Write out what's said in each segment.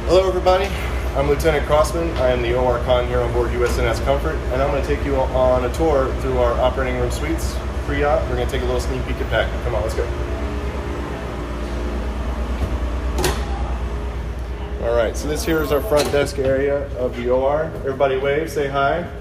Hello everybody, I'm Lieutenant Crossman. I am the OR Con here on board USNS Comfort, and I'm going to take you on a tour through our operating room suites pre-op. We're going to take a little sneak peek at PACU. Come on, let's go. Alright, so this here is our front desk area of the OR. Everybody wave, say hi.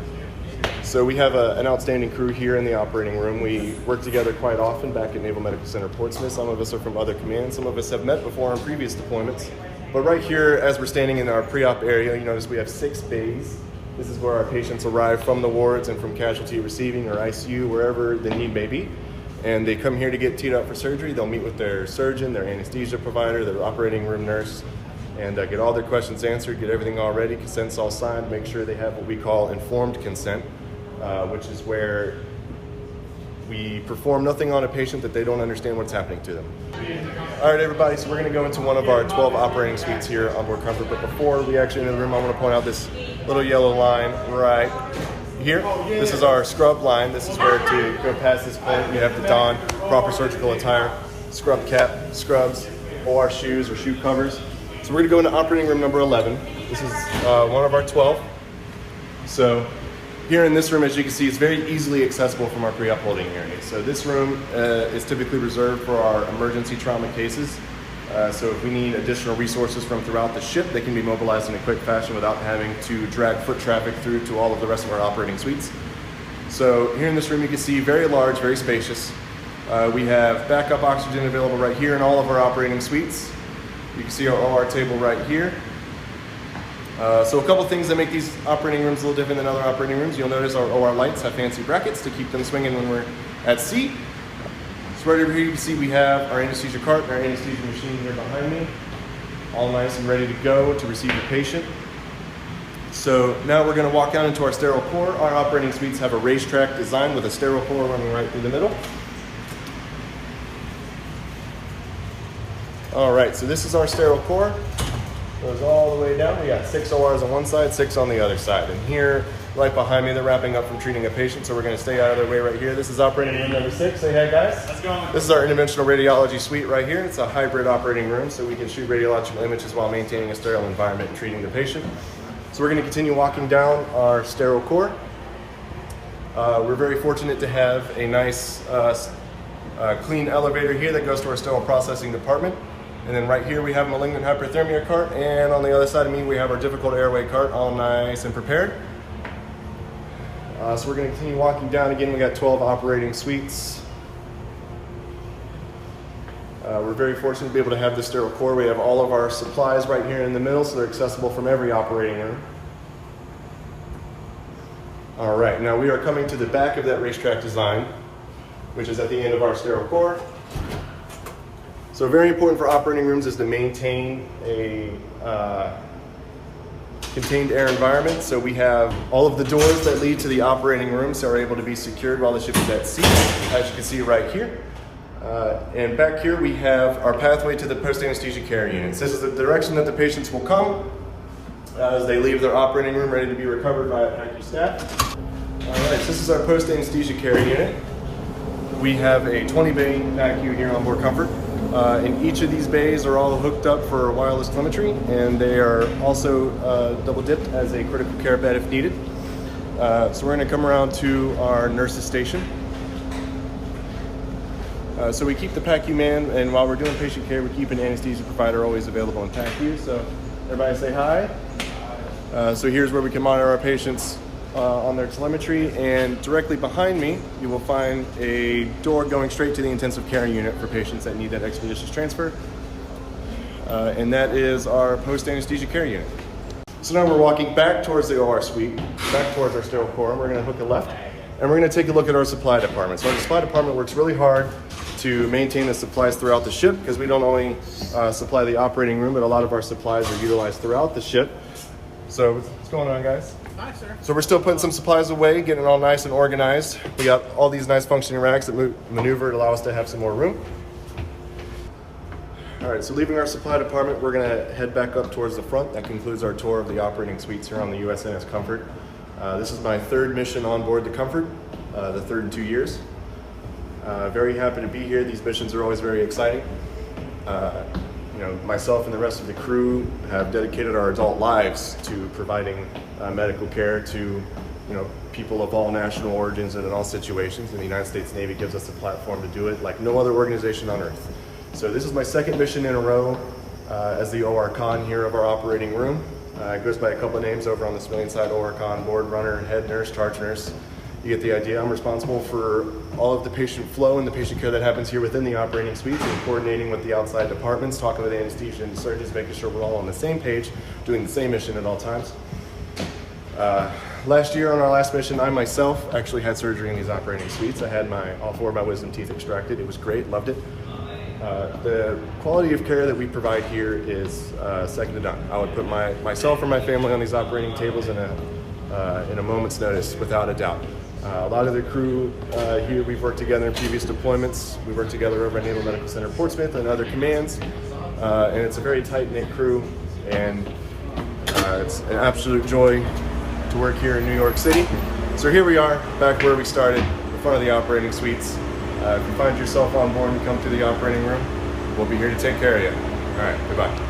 So we have an outstanding crew here in the operating room. We work together quite often back at Naval Medical Center Portsmouth. Some of us are from other commands, some of us have met before on previous deployments. But right here, as we're standing in our pre-op area, you notice we have 6 bays. This is where our patients arrive from the wards and from casualty receiving or ICU, wherever the need may be. And they come here to get teed up for surgery. They'll meet with their surgeon, their anesthesia provider, their operating room nurse, and get all their questions answered, get everything all ready, consents all signed, make sure they have what we call informed consent, which is where we perform nothing on a patient that they don't understand what's happening to them. All right, everybody, so we're going to go into one of our 12 operating suites here on board Comfort. But before we actually enter the room, I want to point out this little yellow line right here. This is our scrub line. This is where to go past this point, you have to don proper surgical attire, scrub cap, scrubs, OR shoes or shoe covers. So we're going to go into operating room number 11. This is one of our 12. So here in this room, as you can see, it's very easily accessible from our pre-op holding area. So this room is typically reserved for our emergency trauma cases. So if we need additional resources from throughout the ship, they can be mobilized in a quick fashion without having to drag foot traffic through to all of the rest of our operating suites. So here in this room, you can see very large, very spacious. We have backup oxygen available right here in all of our operating suites. You can see our OR table right here. So a couple things that make these operating rooms a little different than other operating rooms. You'll notice our OR lights have fancy brackets to keep them swinging when we're at sea. So right over here you can see we have our anesthesia cart and our anesthesia machine here behind me, all nice and ready to go to receive the patient. So now we're going to walk down into our sterile core. Our operating suites have a racetrack design with a sterile core running right through the middle. All right, so this is our sterile core. Goes all the way down. We got 6 ORs on one side, 6 on the other side. And here, right behind me, they're wrapping up from treating a patient, so we're going to stay out of their way right here. This is operating room number 6. Say hey, guys. Let's go. This is our interventional radiology suite right here. It's a hybrid operating room, so we can shoot radiological images while maintaining a sterile environment and treating the patient. So we're going to continue walking down our sterile core. We're very fortunate to have a nice, clean elevator here that goes to our sterile processing department. And then right here we have a malignant hyperthermia cart, and on the other side of me we have our difficult airway cart, all nice and prepared. So we're going to continue walking down. Again, we got 12 operating suites. We're very fortunate to be able to have this sterile core. We have all of our supplies right here in the middle, so they're accessible from every operating room. All right, now we are coming to the back of that racetrack design, which is at the end of our sterile core. So very important for operating rooms is to maintain a contained air environment. So we have all of the doors that lead to the operating room so are able to be secured while the ship is at sea, as you can see right here. And back here we have our pathway to the post-anesthesia care units. This is the direction that the patients will come as they leave their operating room ready to be recovered by a PACU staff. All right, so this is our post-anesthesia care unit. We have a 20-bay PACU here on board Comfort. And each of these bays are all hooked up for wireless telemetry, and they are also double dipped as a critical care bed if needed. So we're going to come around to our nurses station. So we keep the PACU man, and while we're doing patient care, we keep an anesthesia provider always available in PACU. So everybody say hi. So here's where we can monitor our patients on their telemetry, and directly behind me you will find a door going straight to the intensive care unit for patients that need that expeditious transfer, and that is our post-anesthesia care unit. So now we're walking back towards the OR suite, back towards our sterile core, and we're going to hook a left, and we're going to take a look at our supply department. So our supply department works really hard to maintain the supplies throughout the ship, because we don't only supply the operating room, but a lot of our supplies are utilized throughout the ship. So what's going on, guys? Hi, sir. So we're still putting some supplies away, getting it all nice and organized. We got all these nice functioning racks that maneuver to allow us to have some more room. All right, so leaving our supply department, we're gonna head back up towards the front. That concludes our tour of the operating suites here on the USNS Comfort. This is my 3rd mission on board the Comfort, the 3rd in 2 years. Very happy to be here. These missions are always very exciting. myself and the rest of the crew have dedicated our adult lives to providing medical care to people of all national origins and in all situations, and the United States Navy gives us a platform to do it like no other organization on earth. So this is my second mission in a row as the OR Con here of our operating room. It goes by a couple of names over on the civilian side: OR Con, board runner, head nurse, charge nurse. You get the idea. I'm responsible for all of the patient flow and the patient care that happens here within the operating suites, and coordinating with the outside departments, talking with anesthesia and surgeons, making sure we're all on the same page, doing the same mission at all times. Last year on our last mission, I myself actually had surgery in these operating suites. I had all 4 of my wisdom teeth extracted. It was great, loved it. The quality of care that we provide here is second to none. I would put myself or my family on these operating tables in a moment's notice, without a doubt. A lot of the crew here, we've worked together in previous deployments. We worked together over at Naval Medical Center Portsmouth and other commands, and it's a very tight-knit crew, and it's an absolute joy to work here in New York City. So here we are, back where we started, in front of the operating suites. If you find yourself on board and come to the operating room, we'll be here to take care of you. All right, goodbye.